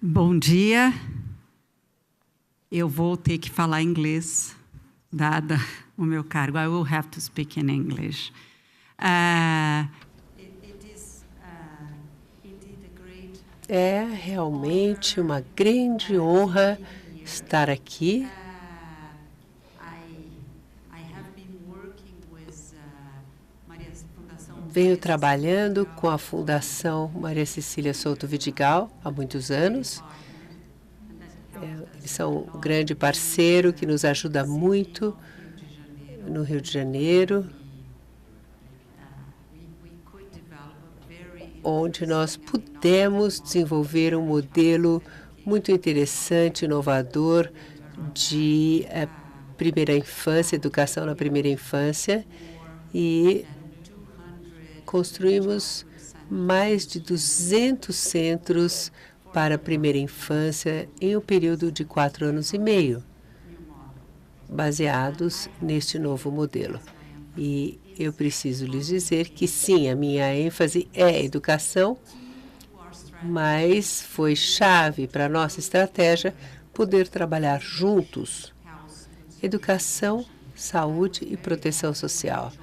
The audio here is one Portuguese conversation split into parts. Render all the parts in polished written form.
Bom dia. Eu vou ter que falar inglês, dada o meu cargo. I will have to speak in English. É realmente uma grande honra estar aqui. Venho trabalhando com a Fundação Maria Cecília Souto Vidigal há muitos anos. Eles são um grande parceiro que nos ajuda muito no Rio de Janeiro, onde nós pudemos desenvolver um modelo muito interessante, inovador, de primeira infância, educação na primeira infância, e construímos mais de 200 centros para a primeira infância em um período de 4 anos e meio, baseados neste novo modelo. E eu preciso lhes dizer que, sim, a minha ênfase é a educação, mas foi chave para a nossa estratégia poder trabalhar juntos. Educação, saúde e proteção social.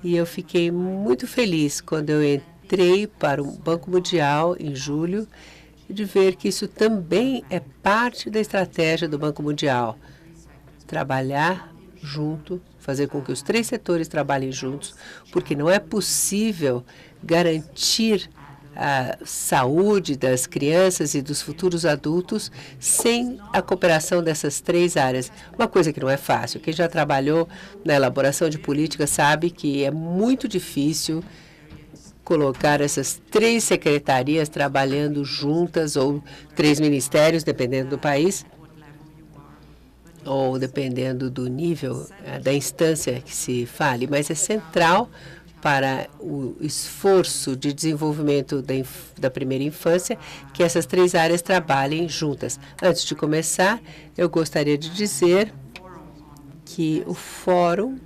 E eu fiquei muito feliz quando eu entrei para o Banco Mundial em julho, de ver que isso também é parte da estratégia do Banco Mundial. Trabalhar junto, fazer com que os 3 setores trabalhem juntos, porque não é possível garantir a saúde das crianças e dos futuros adultos sem a cooperação dessas 3 áreas. Uma coisa que não é fácil. Quem já trabalhou na elaboração de política sabe que é muito difícil colocar essas 3 secretarias trabalhando juntas, ou 3 ministérios, dependendo do país, ou dependendo do nível, da instância que se fale, mas é central para o esforço de desenvolvimento da primeira infância que essas 3 áreas trabalhem juntas. Antes de começar, eu gostaria de dizer que o Fórum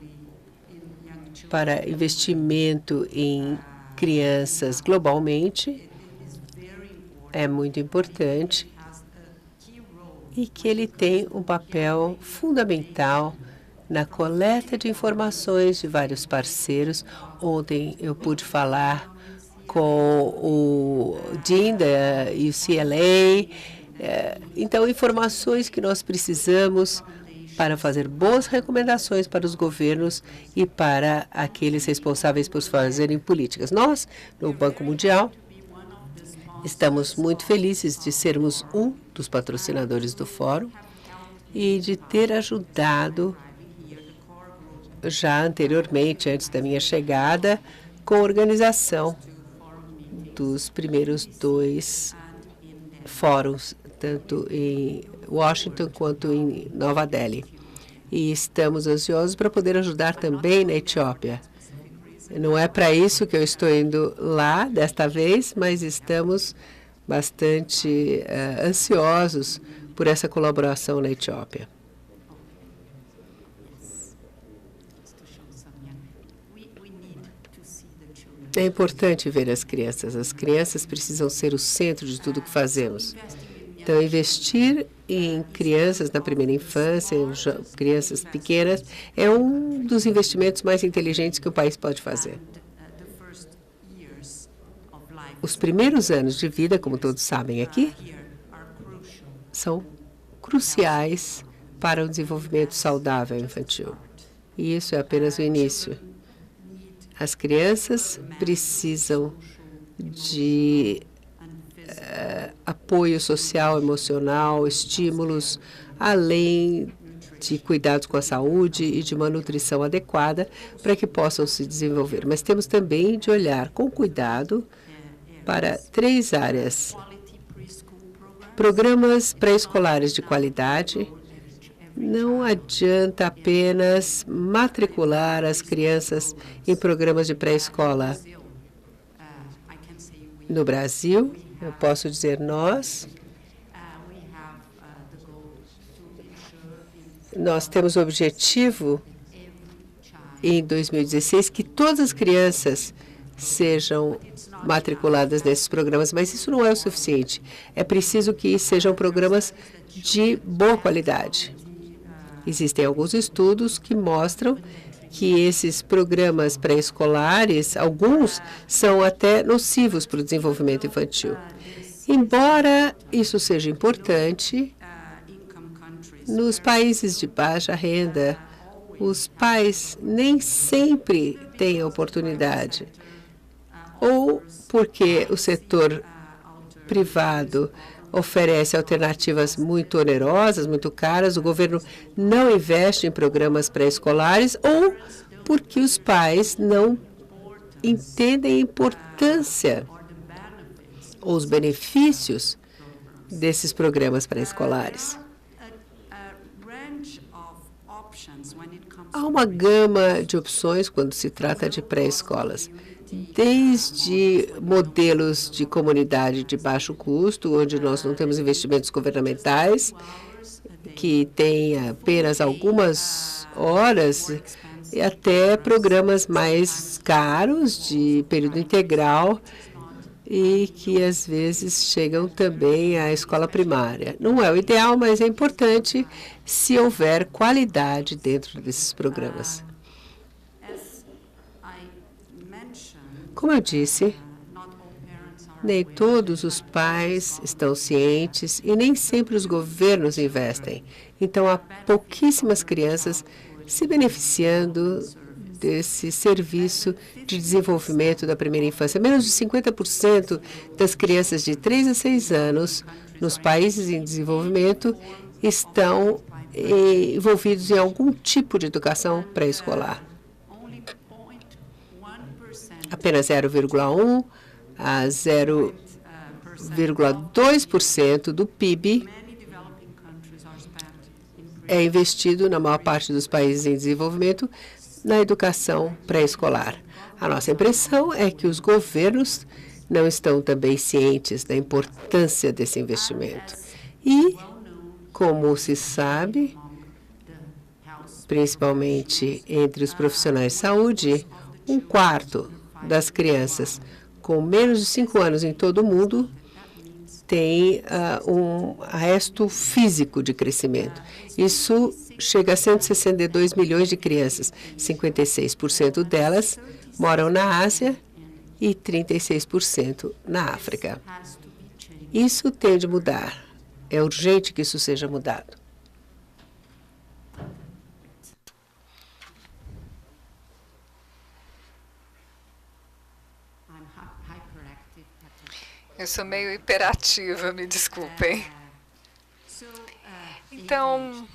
para Investimento em Crianças globalmente é muito importante e que ele tem um papel fundamental na coleta de informações de vários parceiros. Ontem eu pude falar com o Dean da UCLA. Então, informações que nós precisamos para fazer boas recomendações para os governos e para aqueles responsáveis por fazerem políticas. Nós, no Banco Mundial, estamos muito felizes de sermos um dos patrocinadores do Fórum e de ter ajudado já anteriormente, antes da minha chegada, com a organização dos primeiros 2 fóruns, tanto em Washington quanto em Nova Delhi. E estamos ansiosos para poder ajudar também na Etiópia. Não é para isso que eu estou indo lá desta vez, mas estamos bastante ansiosos por essa colaboração na Etiópia. É importante ver as crianças. As crianças precisam ser o centro de tudo que fazemos. Então, investir em crianças na primeira infância, em crianças pequenas, é um dos investimentos mais inteligentes que o país pode fazer. Os primeiros anos de vida, como todos sabem aqui, são cruciais para o desenvolvimento saudável infantil. E isso é apenas o início. As crianças precisam de apoio social, emocional, estímulos, além de cuidados com a saúde e de uma nutrição adequada para que possam se desenvolver. Mas temos também de olhar com cuidado para 3 áreas. Programas pré-escolares de qualidade. Não adianta apenas matricular as crianças em programas de pré-escola. No Brasil, eu posso dizer nós temos o objetivo, em 2016, que todas as crianças sejam matriculadas nesses programas, mas isso não é o suficiente. É preciso que sejam programas de boa qualidade. Existem alguns estudos que mostram que esses programas pré-escolares, alguns são até nocivos para o desenvolvimento infantil. Embora isso seja importante, nos países de baixa renda, os pais nem sempre têm a oportunidade, ou porque o setor privado oferece alternativas muito onerosas, muito caras, o governo não investe em programas pré-escolares, ou porque os pais não entendem a importância ou os benefícios desses programas pré-escolares. Há uma gama de opções quando se trata de pré-escolas, desde modelos de comunidade de baixo custo, onde nós não temos investimentos governamentais, que tem apenas algumas horas, e até programas mais caros, de período integral, e que às vezes chegam também à escola primária. Não é o ideal, mas é importante se houver qualidade dentro desses programas. Como eu disse, nem todos os pais estão cientes e nem sempre os governos investem. Então, há pouquíssimas crianças se beneficiando desse serviço de desenvolvimento da primeira infância. Menos de 50% das crianças de 3 a 6 anos nos países em desenvolvimento estão envolvidos em algum tipo de educação pré-escolar. Apenas 0,1% a 0,2% do PIB é investido na maior parte dos países em desenvolvimento na educação pré-escolar. A nossa impressão é que os governos não estão também cientes da importância desse investimento. E, como se sabe, principalmente entre os profissionais de saúde, 1/4 das crianças com menos de 5 anos em todo o mundo tem um resto físico de crescimento. Isso chega a 162 milhões de crianças. 56% delas moram na Ásia e 36% na África. Isso tem de mudar. É urgente que isso seja mudado. Eu sou meio hiperativa, me desculpem. Então,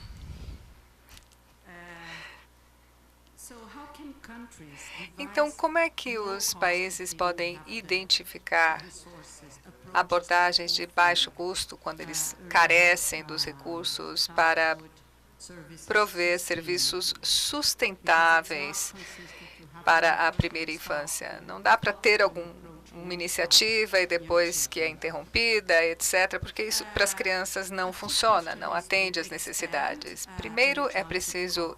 como é que os países podem identificar abordagens de baixo custo quando eles carecem dos recursos para prover serviços sustentáveis para a primeira infância? Não dá para ter uma iniciativa e depois que é interrompida, etc., porque isso para as crianças não funciona, não atende às necessidades. Primeiro, é preciso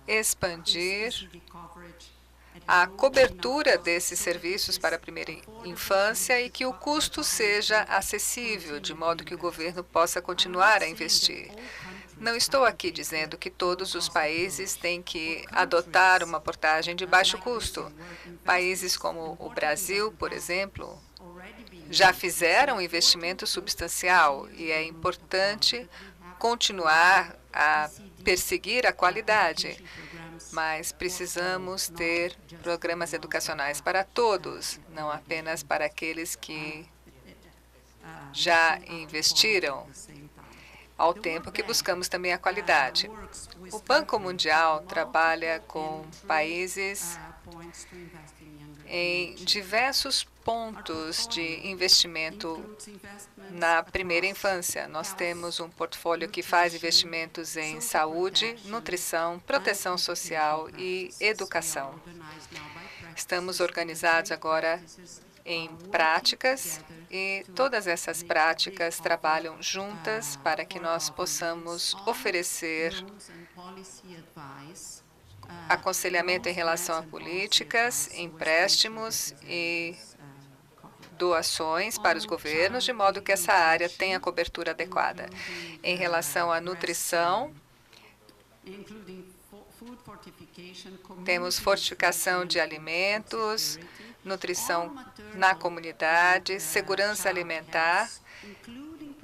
expandir a cobertura desses serviços para a primeira infância e que o custo seja acessível, de modo que o governo possa continuar a investir. Não estou aqui dizendo que todos os países têm que adotar uma abordagem de baixo custo. Países como o Brasil, por exemplo, já fizeram um investimento substancial e é importante continuar a perseguir a qualidade. Mas precisamos ter programas educacionais para todos, não apenas para aqueles que já investiram, ao tempo que buscamos também a qualidade. O Banco Mundial trabalha com países em diversos pontos de investimento na primeira infância. Nós temos um portfólio que faz investimentos em saúde, nutrição, proteção social e educação. Estamos organizados agora em práticas e todas essas práticas trabalham juntas para que nós possamos oferecer aconselhamento em relação a políticas, empréstimos e doações para os governos, de modo que essa área tenha cobertura adequada. Em relação à nutrição, temos fortificação de alimentos, nutrição na comunidade, segurança alimentar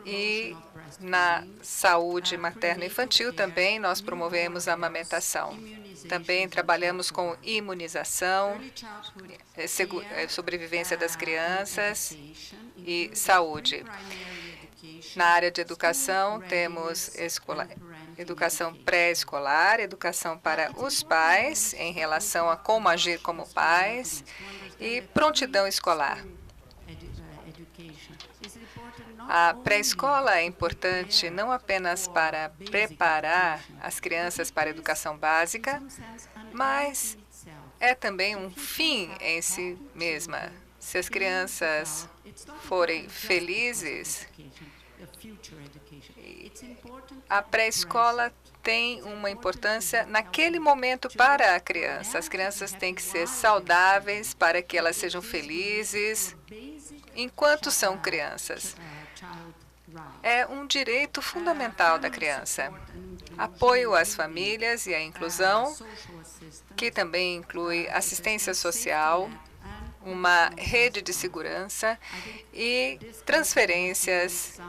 e na saúde materno-infantil também nós promovemos a amamentação. Também trabalhamos com imunização, sobrevivência das crianças e saúde. Na área de educação, temos educação pré-escolar, educação para os pais em relação a como agir como pais e prontidão escolar. A pré-escola é importante não apenas para preparar as crianças para a educação básica, mas é também um fim em si mesma. Se as crianças forem felizes, a pré-escola tem uma importância naquele momento para a criança. As crianças têm que ser saudáveis para que elas sejam felizes enquanto são crianças. É um direito fundamental da criança. Apoio às famílias e à inclusão, que também inclui assistência social, uma rede de segurança e transferências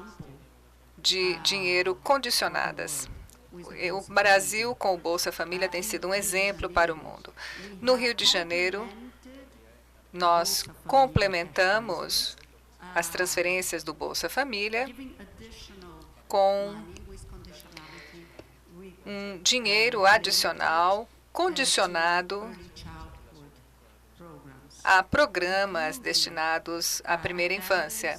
de dinheiro condicionadas. O Brasil, com o Bolsa Família, tem sido um exemplo para o mundo. No Rio de Janeiro, nós complementamos as transferências do Bolsa Família com um dinheiro adicional condicionado a programas destinados à primeira infância.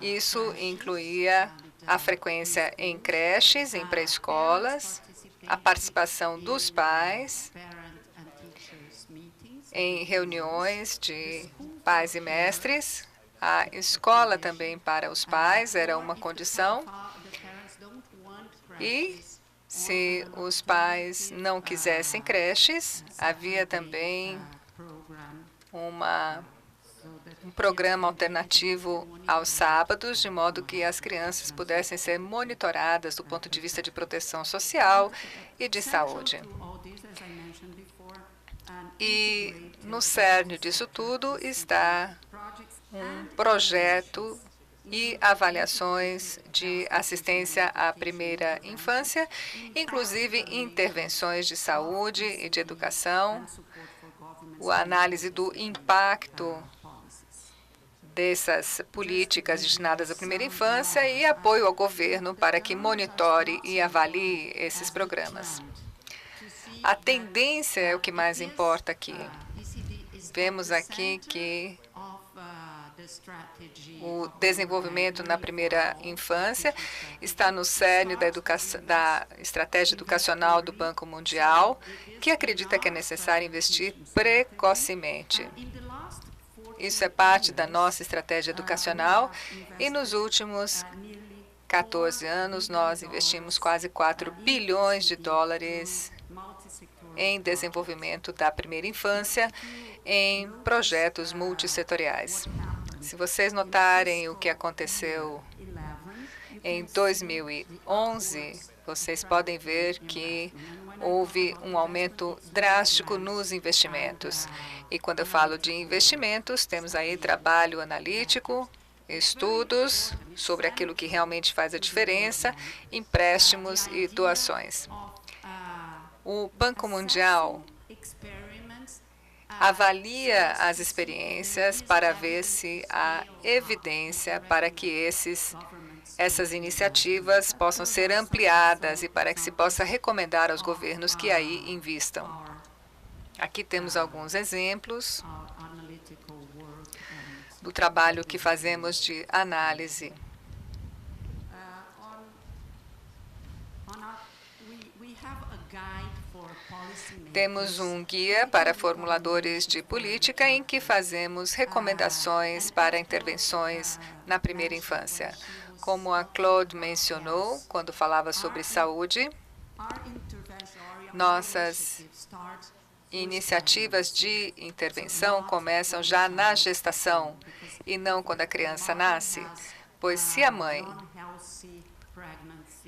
Isso incluía a frequência em creches, em pré-escolas, a participação dos pais em reuniões de pais e mestres. A escola também para os pais era uma condição. E, se os pais não quisessem creches, havia também um programa alternativo aos sábados, de modo que as crianças pudessem ser monitoradas do ponto de vista de proteção social e de saúde. E no cerne disso tudo está um projeto e avaliações de assistência à primeira infância, inclusive intervenções de saúde e de educação, a análise do impacto dessas políticas destinadas à primeira infância e apoio ao governo para que monitore e avalie esses programas. A tendência é o que mais importa aqui. Vemos aqui que o desenvolvimento na primeira infância está no cerne da estratégia educacional do Banco Mundial, que acredita que é necessário investir precocemente. Isso é parte da nossa estratégia educacional e nos últimos 14 anos nós investimos quase 4 bilhões de dólares em desenvolvimento da primeira infância em projetos multissetoriais. Se vocês notarem o que aconteceu em 2011, vocês podem ver que houve um aumento drástico nos investimentos. E quando eu falo de investimentos, temos aí trabalho analítico, estudos sobre aquilo que realmente faz a diferença, empréstimos e doações. O Banco Mundial avalia as experiências para ver se há evidência para que essas iniciativas possam ser ampliadas e para que se possa recomendar aos governos que aí invistam. Aqui temos alguns exemplos do trabalho que fazemos de análise. Temos um guia para formuladores de política em que fazemos recomendações para intervenções na primeira infância. Como a Claude mencionou quando falava sobre saúde, Nossas iniciativas de intervenção começam já na gestação e não quando a criança nasce, pois se a mãe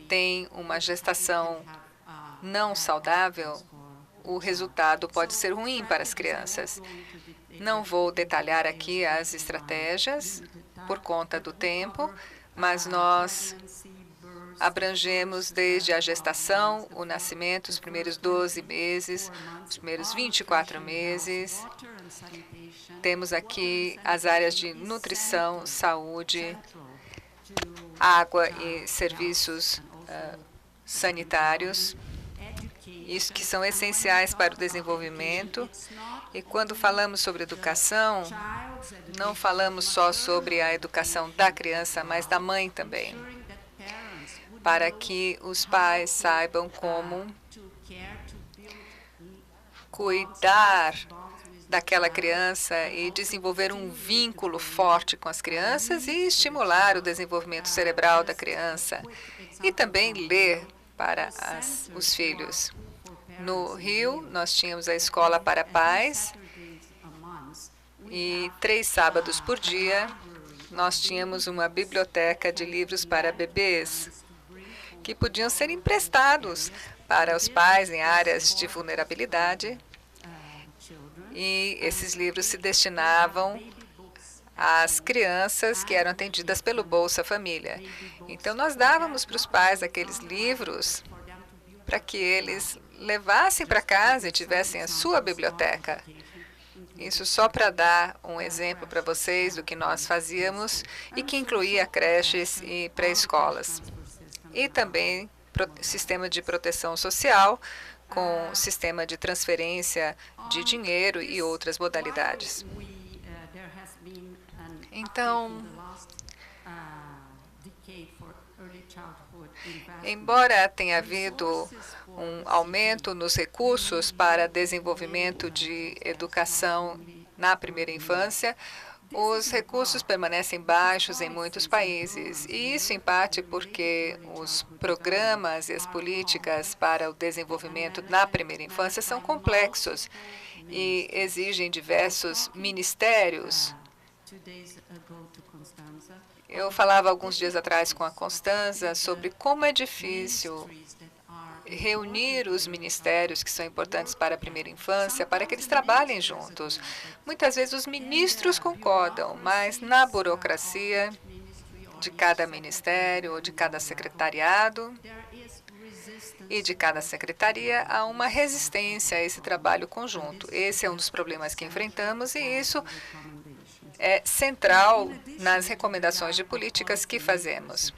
tem uma gestação não saudável, o resultado pode ser ruim para as crianças. Não vou detalhar aqui as estratégias por conta do tempo, mas nós abrangemos desde a gestação, o nascimento, os primeiros 12 meses, os primeiros 24 meses. Temos aqui as áreas de nutrição, saúde, água e serviços sanitários, isso que são essenciais para o desenvolvimento. E quando falamos sobre educação, não falamos só sobre a educação da criança, mas da mãe também, para que os pais saibam como cuidar daquela criança e desenvolver um vínculo forte com as crianças e estimular o desenvolvimento cerebral da criança. E também ler para os filhos. No Rio, nós tínhamos a escola para pais e 3 sábados por dia nós tínhamos uma biblioteca de livros para bebês que podiam ser emprestados para os pais em áreas de vulnerabilidade. E esses livros se destinavam às crianças que eram atendidas pelo Bolsa Família. Então, nós dávamos para os pais aqueles livros para que eles levassem para casa e tivessem a sua biblioteca. Isso só para dar um exemplo para vocês do que nós fazíamos e que incluía creches e pré-escolas. E também sistema de proteção social, com sistema de transferência de dinheiro e outras modalidades. Então, embora tenha havido um aumento nos recursos para desenvolvimento de educação na primeira infância, os recursos permanecem baixos em muitos países. E isso, em parte, porque os programas e as políticas para o desenvolvimento na primeira infância são complexos e exigem diversos ministérios. Eu falava alguns dias atrás com a Constanza sobre como é difícil reunir os ministérios que são importantes para a primeira infância para que eles trabalhem juntos. Muitas vezes os ministros concordam, mas na burocracia de cada ministério ou de cada secretariado e de cada secretaria há uma resistência a esse trabalho conjunto. Esse é um dos problemas que enfrentamos e isso é central nas recomendações de políticas que fazemos.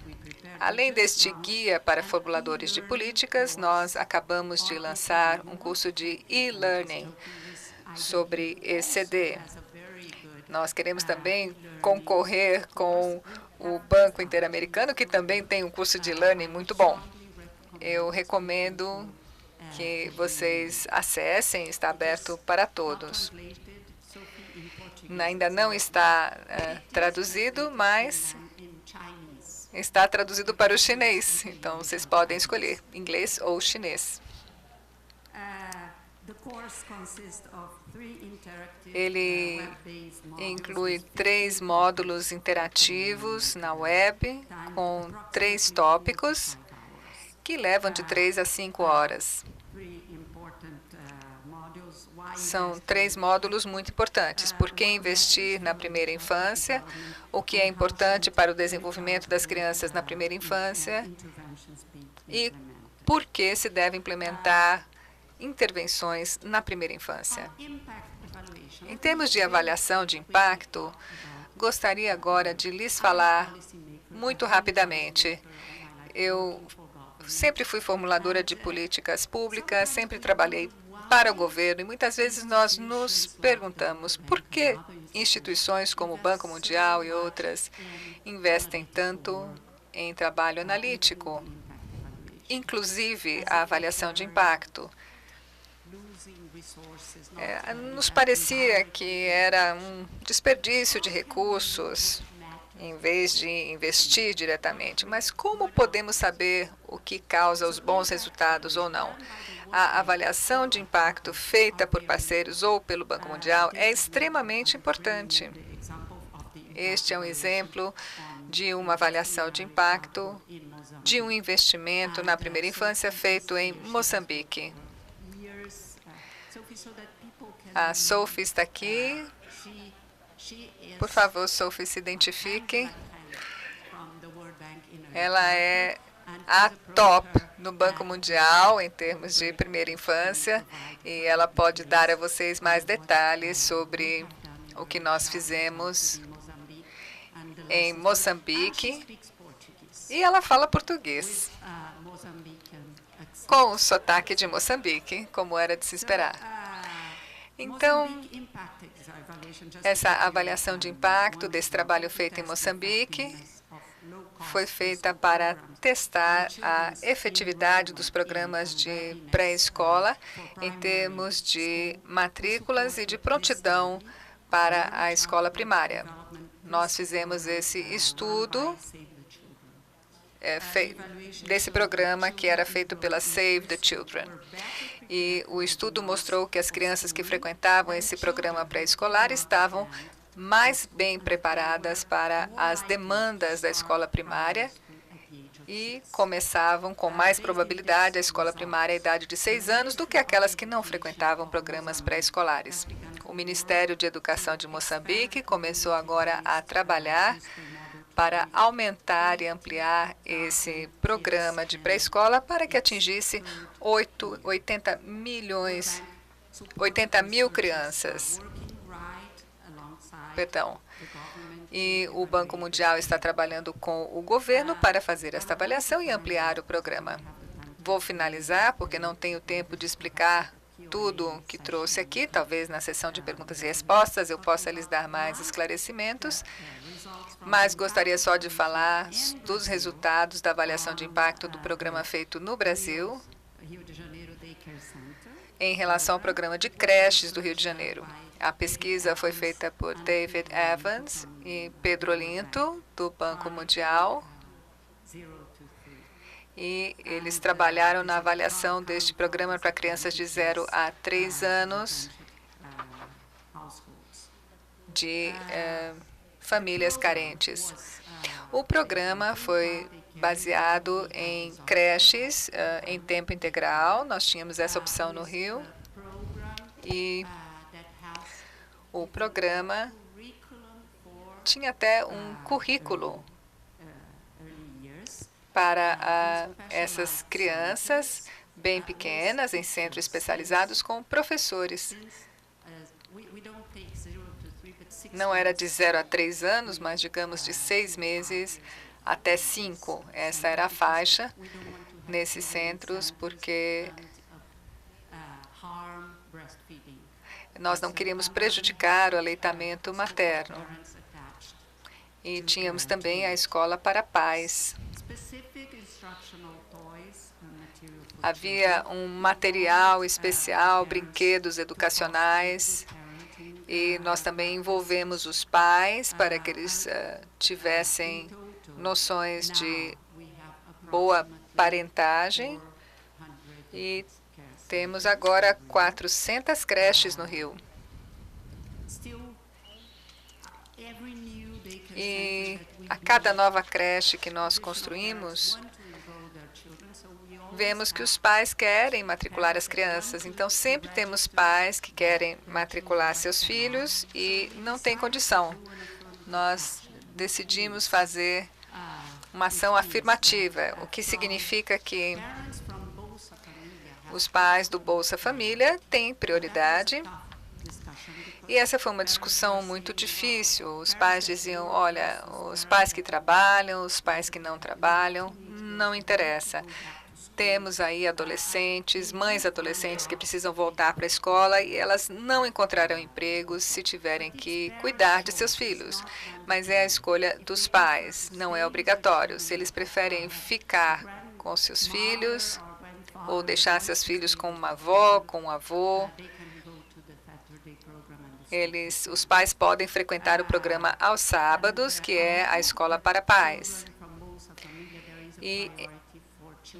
Além deste guia para formuladores de políticas, nós acabamos de lançar um curso de e-learning sobre ECD. Nós queremos também concorrer com o Banco Interamericano, que também tem um curso de e-learning muito bom. Eu recomendo que vocês acessem, está aberto para todos. Ainda não está traduzido, mas está traduzido para o chinês. Então, vocês podem escolher inglês ou chinês. Ele inclui 3 módulos interativos na web, com 3 tópicos, que levam de 3 a 5 horas. São 3 módulos muito importantes. Por que investir na primeira infância? O que é importante para o desenvolvimento das crianças na primeira infância? E por que se deve implementar intervenções na primeira infância? Em termos de avaliação de impacto, gostaria agora de lhes falar muito rapidamente. Eu sempre fui formuladora de políticas públicas, sempre trabalhei para o governo, e muitas vezes nós nos perguntamos por que instituições como o Banco Mundial e outras investem tanto em trabalho analítico, inclusive a avaliação de impacto. Nos parecia que era um desperdício de recursos em vez de investir diretamente. Mas como podemos saber o que causa os bons resultados ou não? A avaliação de impacto feita por parceiros ou pelo Banco Mundial é extremamente importante. Este é um exemplo de uma avaliação de impacto de um investimento na primeira infância feito em Moçambique. A Sophie está aqui. Por favor, Sophie, se identifique. Ela é a top no Banco Mundial em termos de primeira infância e ela pode dar a vocês mais detalhes sobre o que nós fizemos em Moçambique. E ela fala português, com o sotaque de Moçambique, como era de se esperar. Então, essa avaliação de impacto desse trabalho feito em Moçambique foi feita para testar a efetividade dos programas de pré-escola em termos de matrículas e de prontidão para a escola primária. Nós fizemos esse estudo desse programa que era feito pela Save the Children. E o estudo mostrou que as crianças que frequentavam esse programa pré-escolar estavam mais bem preparadas para as demandas da escola primária e começavam com mais probabilidade a escola primária à idade de 6 anos do que aquelas que não frequentavam programas pré-escolares. O Ministério de Educação de Moçambique começou agora a trabalhar para aumentar e ampliar esse programa de pré-escola para que atingisse 80 mil crianças. Perdão. E o Banco Mundial está trabalhando com o governo para fazer esta avaliação e ampliar o programa. Vou finalizar, porque não tenho tempo de explicar tudo que trouxe aqui. Talvez na sessão de perguntas e respostas eu possa lhes dar mais esclarecimentos, mas gostaria só de falar dos resultados da avaliação de impacto do programa feito no Brasil em relação ao programa de creches do Rio de Janeiro. A pesquisa foi feita por David Evans e Pedro Olinto, do Banco Mundial, e eles trabalharam na avaliação deste programa para crianças de 0 a 3 anos de famílias carentes. O programa foi baseado em creches em tempo integral. Nós tínhamos essa opção no Rio. E o programa tinha até um currículo para essas crianças bem pequenas, em centros especializados, com professores. Não era de 0 a 3 anos, mas, digamos, de 6 meses até 5. Essa era a faixa nesses centros, porque nós não queríamos prejudicar o aleitamento materno. E tínhamos também a escola para pais. Havia um material especial, brinquedos educacionais, e nós também envolvemos os pais para que eles tivessem noções de boa parentagem. E temos agora 400 creches no Rio. E a cada nova creche que nós construímos, vemos que os pais querem matricular as crianças. Então, sempre temos pais que querem matricular seus filhos e não têm condição. Nós decidimos fazer uma ação afirmativa, o que significa que os pais do Bolsa Família têm prioridade. E essa foi uma discussão muito difícil. Os pais diziam, olha, os pais que trabalham, os pais que não trabalham, não interessa. Temos aí adolescentes, mães adolescentes que precisam voltar para a escola e elas não encontrarão empregos se tiverem que cuidar de seus filhos. Mas é a escolha dos pais, não é obrigatório. Se eles preferem ficar com seus filhos ou deixar seus filhos com uma avó, com um avô, os pais podem frequentar o programa aos sábados, que é a escola para pais. E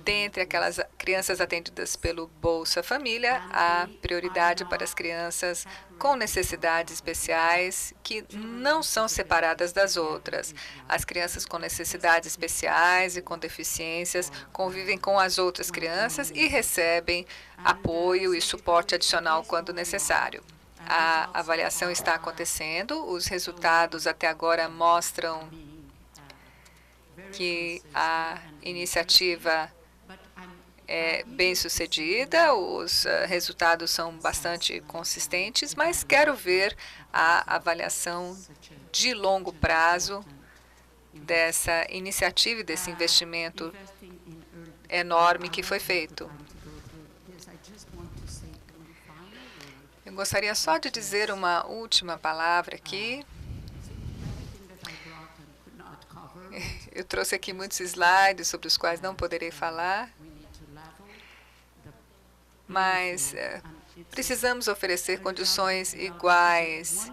dentre aquelas crianças atendidas pelo Bolsa Família, há prioridade para as crianças com necessidades especiais que não são separadas das outras. As crianças com necessidades especiais e com deficiências convivem com as outras crianças e recebem apoio e suporte adicional quando necessário. A avaliação está acontecendo, os resultados até agora mostram que a iniciativa é bem-sucedida, os resultados são bastante consistentes, mas quero ver a avaliação de longo prazo dessa iniciativa e desse investimento enorme que foi feito. Eu gostaria só de dizer uma última palavra aqui. Eu trouxe aqui muitos slides sobre os quais não poderei falar, mas precisamos oferecer condições iguais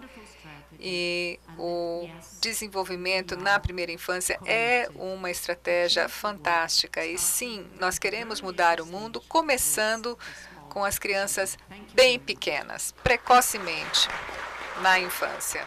e o desenvolvimento na primeira infância é uma estratégia fantástica. E sim, nós queremos mudar o mundo começando com as crianças bem pequenas, precocemente, na infância.